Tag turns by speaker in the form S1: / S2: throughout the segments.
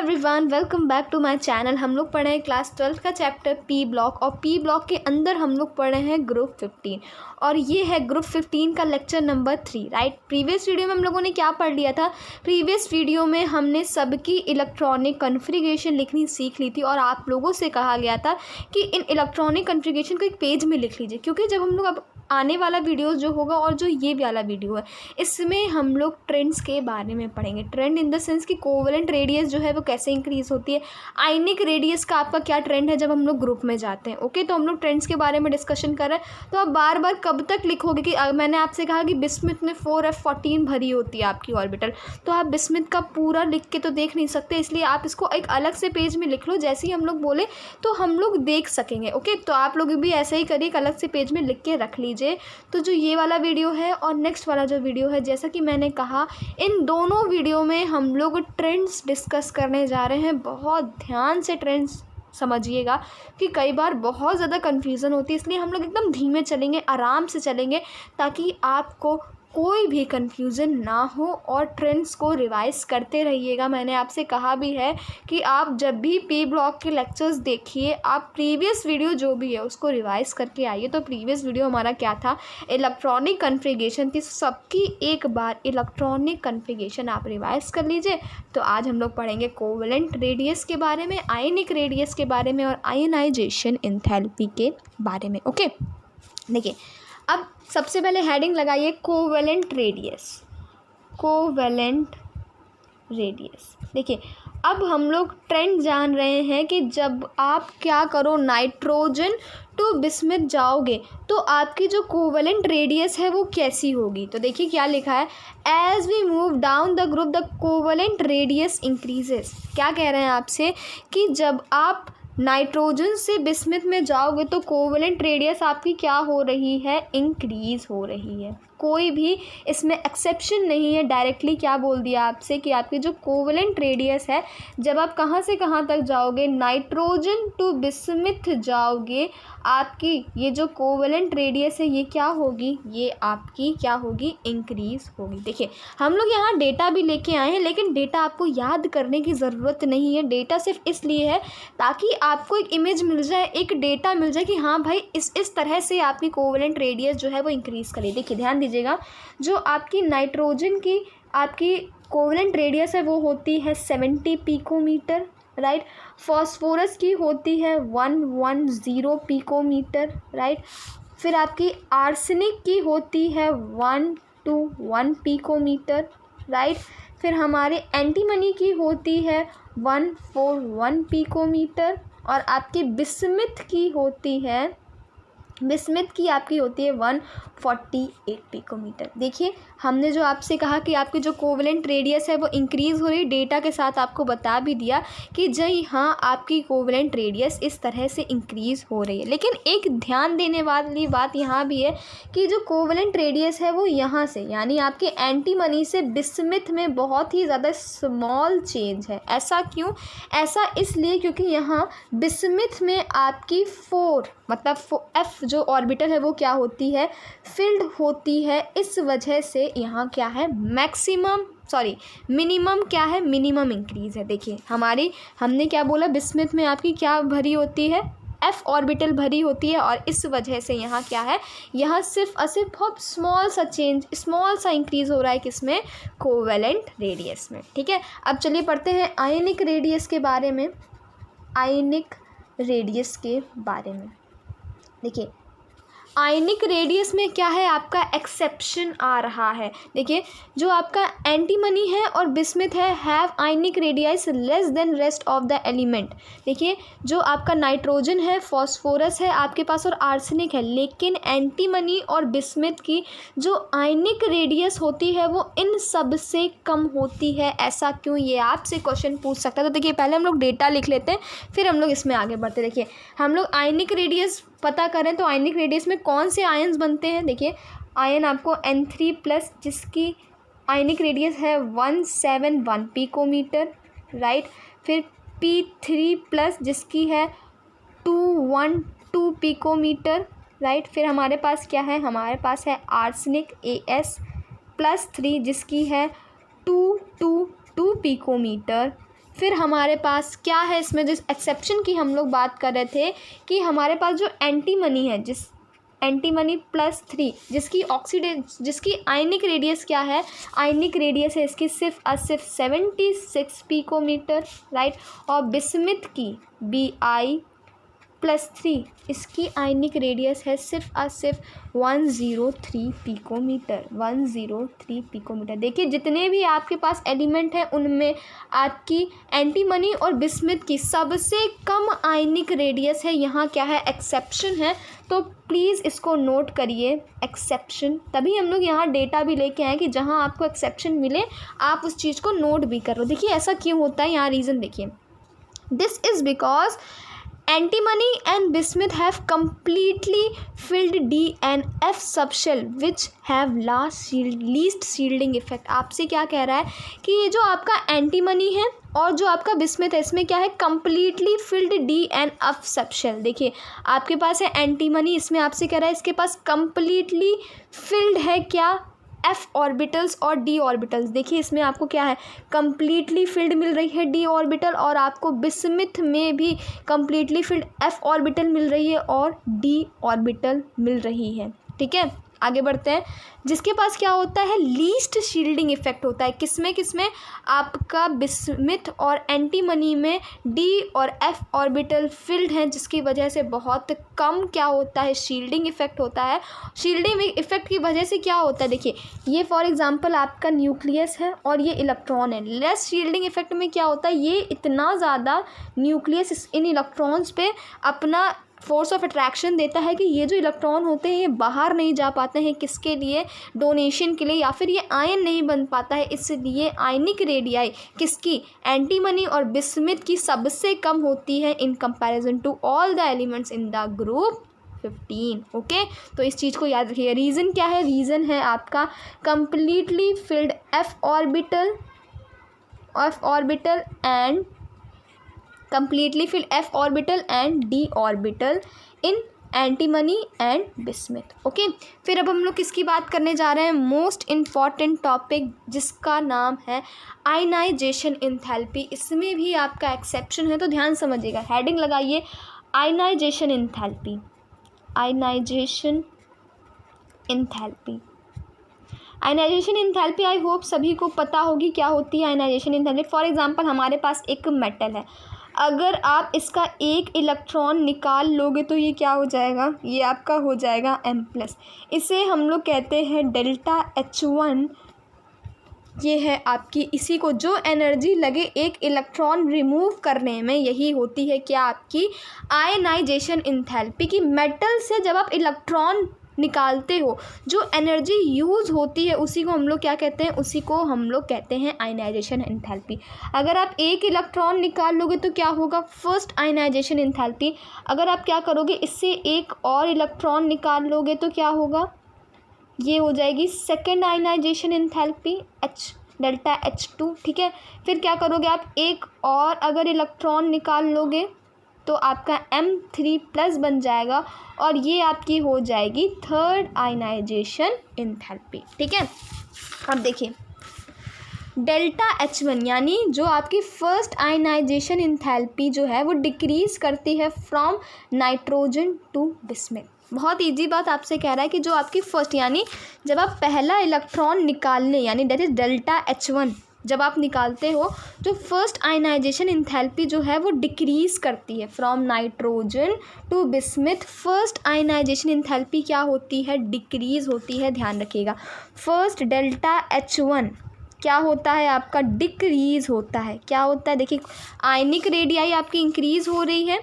S1: Everyone, welcome back to my channel. हम लोग पढ़े हैं क्लास 12 का चैप्टर पी ब्लॉक और पी ब्लॉक के अंदर हम लोग पढ़े हैं ग्रुप 15 और ये है ग्रुप 15 का lecture number 3, right. Previous video में हम लोगों ने क्या पढ़ लिया था? प्रीवियस वीडियो में हमने सबकी इलेक्ट्रॉनिक कॉन्फ़िगरेशन लिखनी सीख ली थी और आप लोगों से कहा गया था कि इन इलेक्ट्रॉनिक कॉन्फ़िगरेशन को एक पेज में लिख लीजिए, क्योंकि जब हम लोग अब आने वाला वीडियो जो होगा और जो ये वाला वीडियो है इसमें हम लोग ट्रेंड्स के बारे में पढ़ेंगे। ट्रेंड इन द सेंस कि कोवेलेंट रेडियस जो है वो कैसे इंक्रीज़ होती है, आयनिक रेडियस का आपका क्या ट्रेंड है जब हम लोग ग्रुप में जाते हैं। ओके, तो हम लोग ट्रेंड्स के बारे में डिस्कशन कर रहे हैं। तो आप बार बार कब तक लिखोगे कि मैंने आपसे कहा कि बिस्मिथ में 4f14 भरी होती है आपकी ऑर्बिटल, तो आप बिस्मिथ का पूरा लिख के तो देख नहीं सकते, इसलिए आप इसको एक अलग से पेज में लिख लो। जैसे ही हम लोग बोले तो हम लोग देख सकेंगे। ओके, तो आप लोग भी ऐसे ही करिए, एक अलग से पेज में लिख के रख लीजिए। तो जो ये वाला वीडियो है और नेक्स्ट वाला जो वीडियो है, जैसा कि मैंने कहा इन दोनों वीडियो में हम लोग ट्रेंड्स डिस्कस करने जा रहे हैं। बहुत ध्यान से ट्रेंड्स समझिएगा कि कई बार बहुत ज़्यादा कन्फ्यूज़न होती है, इसलिए हम लोग एकदम धीमे चलेंगे, आराम से चलेंगे ताकि आपको कोई भी कन्फ्यूज़न ना हो और ट्रेंड्स को रिवाइज करते रहिएगा। मैंने आपसे कहा भी है कि आप जब भी पी ब्लॉक के लेक्चर्स देखिए, आप प्रीवियस वीडियो जो भी है उसको रिवाइज करके आइए। तो प्रीवियस वीडियो हमारा क्या था? इलेक्ट्रॉनिक कॉन्फ़िगरेशन थी। सबकी एक बार इलेक्ट्रॉनिक कॉन्फ़िगरेशन आप रिवाइज कर लीजिए। तो आज हम लोग पढ़ेंगे कोवेलेंट रेडियस के बारे में, आयनिक रेडियस के बारे में और आयनाइजेशन एंथैल्पी के बारे में। ओके, देखिए अब सबसे पहले हेडिंग लगाइए कोवेलेंट रेडियस। कोवेलेंट रेडियस, देखिए अब हम लोग ट्रेंड जान रहे हैं कि जब आप क्या करो, नाइट्रोजन टू बिस्मिथ जाओगे तो आपकी जो कोवेलेंट रेडियस है वो कैसी होगी। तो देखिए क्या लिखा है, as we move down the group the covalent radius increases. क्या कह रहे हैं आपसे कि जब आप नाइट्रोजन से बिस्मिथ में जाओगे तो कोवेलेंट रेडियस आपकी क्या हो रही है? इंक्रीज़ हो रही है। कोई भी इसमें एक्सेप्शन नहीं है। डायरेक्टली क्या बोल दिया आपसे कि आपकी जो कोवेलेंट रेडियस है, जब आप कहाँ से कहाँ तक जाओगे, नाइट्रोजन टू बिस्मिथ जाओगे, आपकी ये जो कोवेलेंट रेडियस है ये क्या होगी? ये आपकी क्या होगी? इंक्रीज़ होगी। देखिए हम लोग यहाँ डेटा भी लेके आए हैं, लेकिन डेटा आपको याद करने की ज़रूरत नहीं है। डेटा सिर्फ इसलिए है ताकि आपको एक इमेज मिल जाए, एक डेटा मिल जाए कि हाँ भाई इस तरह से आपकी कोवेलेंट रेडियस जो है वो इंक्रीज़ करे। देखिए ध्यान दीजिएगा, जो आपकी नाइट्रोजन की आपकी कोवेलेंट रेडियस है वो होती है 70 पिकोमीटर, राइट। फॉस्फोरस की होती है 110 पिकोमीटर, राइट। फिर आपकी आर्सेनिक की होती है 121 पिकोमीटर, राइट। फिर हमारे एंटीमनी की होती है 141 पिकोमीटर और आपकी बिस्मिथ की होती है 148 पिकोमीटर। देखिए हमने जो आपसे कहा कि आपकी जो कोवेलेंट रेडियस है वो इंक्रीज़ हो रही है, डेटा के साथ आपको बता भी दिया कि जी हाँ आपकी कोवेलेंट रेडियस इस तरह से इंक्रीज़ हो रही है। लेकिन एक ध्यान देने वाली बात यहाँ भी है कि जो कोवेलेंट रेडियस है वो यहाँ से, यानी आपके एंटीमनी से बिस्मिथ में बहुत ही ज़्यादा स्मॉल चेंज है। ऐसा क्यों? ऐसा इसलिए क्योंकि यहाँ बिस्मिथ में आपकी 4 मतलब एफ जो ऑर्बिटल है वो क्या होती है? फिल्ड होती है। इस वजह से यहाँ क्या है? मिनिमम क्या है? मिनिमम इंक्रीज़ है। देखिए हमने क्या बोला, बिस्मिथ में आपकी क्या भरी होती है? एफ ऑर्बिटल भरी होती है और इस वजह से यहाँ क्या है? यहाँ सिर्फ बहुत स्मॉल सा इंक्रीज़ हो रहा है। किसमें? कोवेलेंट रेडियस में। ठीक है, अब चलिए पढ़ते हैं आयनिक रेडियस के बारे में। आयनिक रेडियस के बारे में देखिए, आयनिक रेडियस में क्या है? आपका एक्सेप्शन आ रहा है। देखिए जो आपका एंटीमनी है और बिस्मिथ है, have ionic radius less than rest of the element. देखिए जो आपका नाइट्रोजन है, फॉस्फोरस है आपके पास और आर्सेनिक है, लेकिन एंटीमनी और बिस्मिथ की जो आयनिक रेडियस होती है वो इन सब से कम होती है। ऐसा क्यों? ये आपसे क्वेश्चन पूछ सकता है। तो देखिए पहले हम लोग डेटा लिख लेते हैं, फिर हम लोग इसमें आगे बढ़ते। देखिए हम लोग आयनिक रेडियस पता करें तो आयनिक रेडियस में कौन से आयन्स बनते हैं? देखिए आयन आपको N3+ जिसकी आयनिक रेडियस है 171 पिकोमीटर, राइट। फिर P3+ जिसकी है 212 पिकोमीटर, राइट। फिर हमारे पास क्या है? हमारे पास है आर्सेनिक As+3 जिसकी है 222 पिकोमीटर। फिर हमारे पास क्या है इसमें, जिस एक्सेप्शन की हम लोग बात कर रहे थे कि हमारे पास जो एंटीमनी है, जिस एंटीमनी +3 जिसकी आयनिक रेडियस क्या है, आयनिक रेडियस है इसकी सिर्फ 76 पिकोमीटर, राइट। और बिस्मिथ की Bi+3 इसकी आयनिक रेडियस है सिर्फ 103 पिकोमीटर, 103 पिकोमीटर। देखिए जितने भी आपके पास एलिमेंट हैं उनमें आपकी एंटीमनी और बिस्मिथ की सबसे कम आयनिक रेडियस है। यहाँ क्या है, एक्सेप्शन है, तो प्लीज़ इसको नोट करिए, एक्सेप्शन। तभी हम लोग यहाँ डेटा भी लेके आए कि जहाँ आपको एक्सेप्शन मिले आप उस चीज़ को नोट भी करो। देखिए ऐसा क्यों होता है, यहाँ रीज़न देखिए, this is because antimony and bismuth have completely filled D and F subshell which have least shielding effect। आपसे क्या कह रहा है कि ये जो आपका एंटीमनी है और जो आपका बिस्मिथ है इसमें क्या है, completely filled D and F subshell। देखिए आपके पास है एंटीमनी, इसमें आपसे कह रहा है इसके पास completely filled है क्या, F ऑर्बिटल्स और D ऑर्बिटल्स। देखिए इसमें आपको क्या है, कम्प्लीटली फिल्ड मिल रही है D ऑर्बिटल, और आपको बिस्मिथ में भी कम्प्लीटली फिल्ड F ऑर्बिटल मिल रही है और D ऑर्बिटल मिल रही है। ठीक है, आगे बढ़ते हैं। जिसके पास क्या होता है, लीस्ट शील्डिंग इफेक्ट होता है, किसमें आपका बिस्मिथ और एंटीमनी में D और F ऑर्बिटल फिल्ड हैं, जिसकी वजह से बहुत कम क्या होता है, शील्डिंग इफेक्ट होता है। शील्डिंग इफेक्ट की वजह से क्या होता है, देखिए ये फॉर एग्जांपल आपका न्यूक्लियस है और ये इलेक्ट्रॉन है। लेस शील्डिंग इफेक्ट में क्या होता है, ये इतना ज़्यादा न्यूक्लियस इन इलेक्ट्रॉन्स पे अपना फोर्स ऑफ अट्रैक्शन देता है कि ये जो इलेक्ट्रॉन होते हैं ये बाहर नहीं जा पाते हैं, किसके लिए, डोनेशन के लिए, या फिर ये आयन नहीं बन पाता है। इसलिए आयनिक रेडियाई किसकी, एंटीमनी और बिस्मिथ की सबसे कम होती है in comparison to all the elements in the group 15। Okay, तो इस चीज़ को याद रखिए। रीज़न क्या है, रीज़न है आपका completely filled F orbital and completely filled F orbital and D orbital in antimony and bismuth. Okay, फिर अब हम लोग किसकी बात करने जा रहे हैं, मोस्ट इम्पॉर्टेंट टॉपिक जिसका नाम है आयनाइजेशन एंथैल्पी। इसमें भी आपका एक्सेप्शन है, तो ध्यान समझिएगा, हेडिंग लगाइए ionization enthalpy. Ionization enthalpy, ionization enthalpy I hope सभी को पता होगी क्या होती है आयनाइजेशन एंथैल्पी। फॉर एग्जांपल हमारे पास एक मेटल है, अगर आप इसका एक इलेक्ट्रॉन निकाल लोगे तो ये क्या हो जाएगा, ये आपका हो जाएगा M+। इसे हम लोग कहते हैं ΔH1। ये है आपकी, इसी को जो एनर्जी लगे एक इलेक्ट्रॉन रिमूव करने में, यही होती है क्या, आपकी आयनाइजेशन एंथैल्पी। की मेटल से जब आप इलेक्ट्रॉन निकालते हो जो एनर्जी यूज़ होती है उसी को हम लोग क्या कहते हैं, उसी को हम लोग कहते हैं आयनाइजेशन एंथैल्पी। अगर आप एक इलेक्ट्रॉन निकाल लोगे तो क्या होगा, फर्स्ट आयनाइजेशन एंथैल्पी। अगर आप क्या करोगे, इससे एक और इलेक्ट्रॉन निकाल लोगे तो क्या होगा, ये हो जाएगी सेकेंड आयनाइजेशन एंथैल्पी, ΔH2। ठीक है, फिर क्या करोगे आप, एक और अगर इलेक्ट्रॉन निकाल लोगे तो आपका M3+ बन जाएगा और ये आपकी हो जाएगी थर्ड आयनाइजेशन एंथैल्पी। ठीक है, अब देखिए ΔH1 यानी जो आपकी फर्स्ट आयनाइजेशन एंथैल्पी जो है वो डिक्रीज़ करती है फ्रॉम नाइट्रोजन टू बिस्मिथ। बहुत इजी बात आपसे कह रहा है कि जो आपकी फर्स्ट यानी जब आप पहला इलेक्ट्रॉन निकालने यानी दैट इज़ ΔH1 जब आप निकालते हो, जो फर्स्ट आयनाइजेशन एंथैल्पी जो है वो डिक्रीज़ करती है from nitrogen to bismuth. First ionization enthalpy क्या होती है, डिक्रीज़ होती है, ध्यान रखिएगा। फर्स्ट ΔH1 क्या होता है आपका, डिक्रीज़ होता है। क्या होता है, देखिए आयनिक रेडियाई आपकी इंक्रीज़ हो रही है,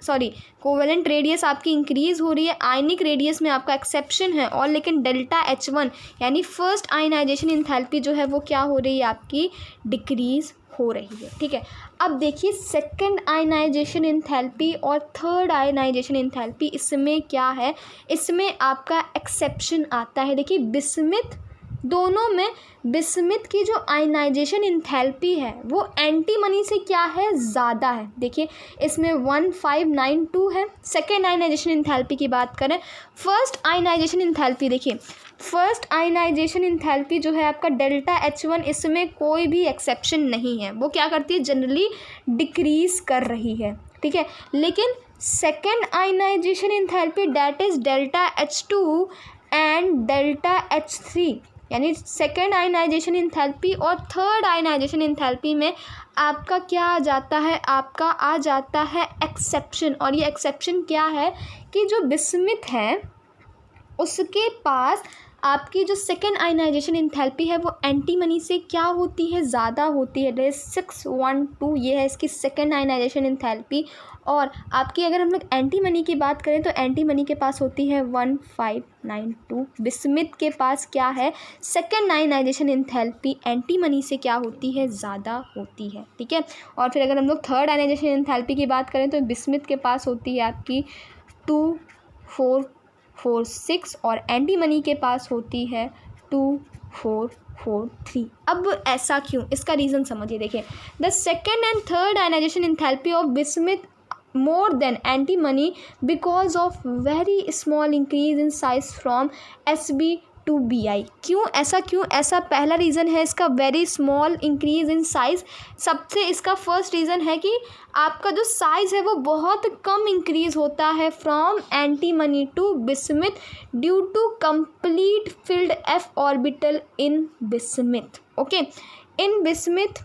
S1: सॉरी कोवेलेंट रेडियस आपकी इंक्रीज़ हो रही है, आयनिक रेडियस में आपका एक्सेप्शन है, और लेकिन ΔH1 यानी फर्स्ट आयनाइजेशन एंथैल्पी जो है वो क्या हो रही है, आपकी डिक्रीज़ हो रही है। ठीक है, अब देखिए सेकंड आयनाइजेशन एंथैल्पी और थर्ड आयनाइजेशन एंथैल्पी, इसमें क्या है, इसमें आपका एक्सेप्शन आता है। देखिए बिस्मिथ दोनों में बिस्मिथ की जो आयनाइजेशन इंथैल्पी है वो एंटीमनी से क्या है, ज़्यादा है। देखिए इसमें 1592 है। सेकेंड आयनाइजेशन इंथैल्पी की बात करें, फर्स्ट आयनाइजेशन इंथैल्पी, देखिए फर्स्ट आयनाइजेशन इंथैल्पी जो है आपका डेल्टा H1, इसमें कोई भी एक्सेप्शन नहीं है, वो क्या करती है, जनरली डिक्रीज़ कर रही है, ठीक है। लेकिन second ionization enthalpy that is delta H2 and delta H3, यानी सेकेंड आयनाइजेशन इंथैल्पी और थर्ड आयनाइजेशन इंथैल्पी में आपका क्या आ जाता है, आपका आ जाता है एक्सेप्शन। और ये एक्सेप्शन क्या है कि जो बिस्मिथ है उसके पास आपकी जो सेकेंड आयनाइजेशन इंथैल्पी है वो एंटीमनी से क्या होती है, ज़्यादा होती है। 612 ये है इसकी सेकेंड आयनाइजेशन इंथैल्पी। और आपकी अगर हम लोग एंटीमनी की बात करें तो एंटीमनी के पास होती है 1592। बिस्मिथ के पास क्या है, सेकेंड आयनाइजेशन इंथैल्पी एंटीमनी से क्या होती है, ज़्यादा होती है, ठीक है। और फिर अगर हम लोग थर्ड आयनाइजेशन इंथैल्पी की बात करें तो बिस्मिथ के पास होती है आपकी 2446 और एंटीमनी के पास होती है 2443। अब ऐसा क्यों, इसका रीज़न समझिए। देखिए the second and third ionization enthalpy of bismuth more than antimony because of very small increase in size from SB to BI। क्यों ऐसा, क्यों ऐसा, पहला रीज़न है इसका very small increase in size. सबसे इसका फर्स्ट रीज़न है कि आपका जो साइज़ है वो बहुत कम इंक्रीज़ होता है from antimony to bismuth due to complete filled F orbital in bismuth. Okay, in bismuth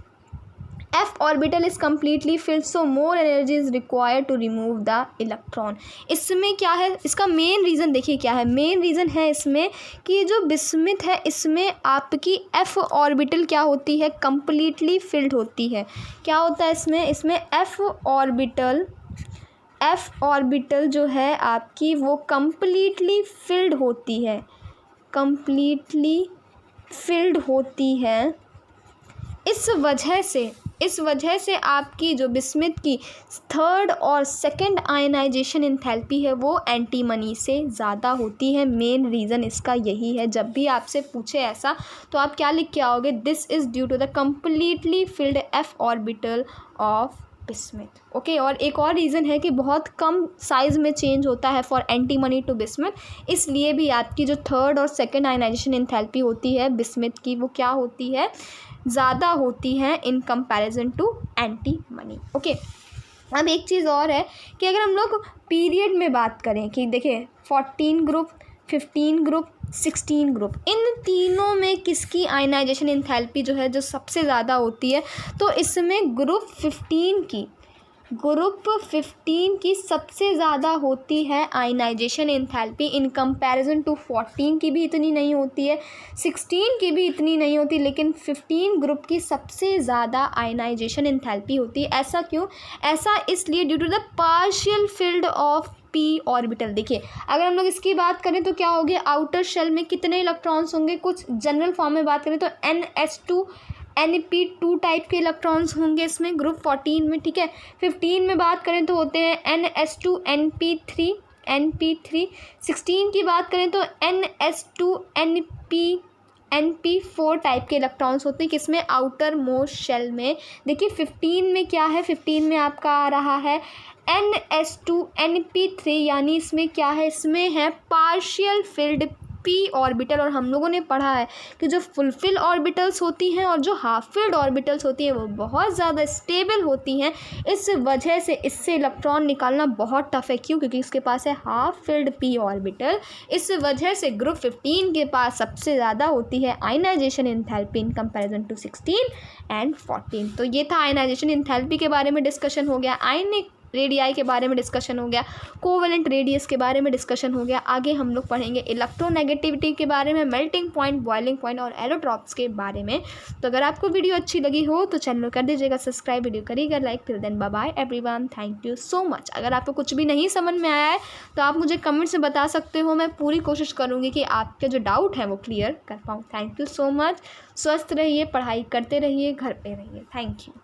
S1: F orbital is completely filled, so more energy is required to remove the electron। इसमें क्या है, इसका main reason देखिए क्या है, main reason है इसमें कि जो बिस्मिथ है इसमें आपकी F ऑर्बिटल क्या होती है, completely filled होती है। क्या होता है इसमें F ऑर्बिटल जो है आपकी वो completely filled होती है, completely filled होती है। इस वजह से आपकी जो बिस्मिथ की थर्ड और सेकंड आयनाइजेशन इंथैल्पी है वो एंटीमनी से ज़्यादा होती है। मेन रीज़न इसका यही है। जब भी आपसे पूछे ऐसा तो आप क्या लिख के आओगे, this is due to the completely filled F orbital of bismuth. Okay, और एक और रीज़न है कि बहुत कम साइज़ में चेंज होता है फॉर एंटीमनी टू बिस्मिथ, इसलिए भी आपकी जो थर्ड और सेकंड आयनाइजेशन इंथैल्पी होती है बिस्मिथ की वो क्या होती है, ज़्यादा होती है in comparison to antimony. Okay, अब एक चीज़ और है कि अगर हम लोग पीरियड में बात करें कि देखिए 14 ग्रुप, 15 ग्रुप, 16 ग्रुप, इन तीनों में किसकी आयनाइजेशन इंथैल्पी जो है जो सबसे ज़्यादा होती है, तो इसमें ग्रुप 15 की सबसे ज़्यादा होती है ionization enthalpy in comparison to 14 की भी इतनी नहीं होती है, 16 की भी इतनी नहीं होती, लेकिन 15 ग्रुप की सबसे ज़्यादा आयनाइजेशन इंथैल्पी होती है। ऐसा क्यों, ऐसा इसलिए due to the partial filled of P orbital. देखिए अगर हम लोग इसकी बात करें तो क्या हो गया, आउटर शेल में कितने इलेक्ट्रॉन्स होंगे, कुछ जनरल फॉर्म में बात करें तो NH2 NP2 टाइप के इलेक्ट्रॉन्स होंगे इसमें ग्रुप 14 में, ठीक है। 15 में बात करें तो होते हैं NS2 NP3। 16 की बात करें तो NS2 NP4 टाइप के इलेक्ट्रॉन्स होते हैं किसमें, आउटर मोस्ट शेल में। देखिए 15 में क्या है, 15 में आपका आ रहा है NS2 NP3, यानी इसमें क्या है, इसमें है पार्शियल फिल्ड P ऑर्बिटल। और हम लोगों ने पढ़ा है कि जो फुलफिल ऑर्बिटल्स होती हैं और जो हाफ फिल्ड ऑर्बिटल्स होती हैं वो बहुत ज़्यादा स्टेबल होती हैं। इस वजह से इससे इलेक्ट्रॉन निकालना बहुत टफ है। क्यों, क्योंकि इसके पास है हाफ फिल्ड P ऑर्बिटल। इस वजह से ग्रुप 15 के पास सबसे ज़्यादा होती है ionization enthalpy in comparison to 16 and 14। तो ये था आयनाइजेशन इंथैल्पी के बारे में डिस्कशन हो गया, आयनिक रेडियाई के बारे में डिस्कशन हो गया, कोवेलेंट रेडियस के बारे में डिस्कशन हो गया। आगे हम लोग पढ़ेंगे इलेक्ट्रोनेगेटिविटी के बारे में, मेल्टिंग पॉइंट, बॉइलिंग पॉइंट और एलोट्रॉप्स के बारे में। तो अगर आपको वीडियो अच्छी लगी हो तो चैनल कर दीजिएगा सब्सक्राइब, वीडियो करिएगा like. Till then bye bye everyone, thank you so much. अगर आपको कुछ भी नहीं समझ में आया है तो आप मुझे कमेंट्स में बता सकते हो, मैं पूरी कोशिश करूँगी कि आपके जो डाउट है वो क्लियर कर पाऊँ। Thank you so much. स्वस्थ रहिए, पढ़ाई करते रहिए, घर पे रहिए। Thank you.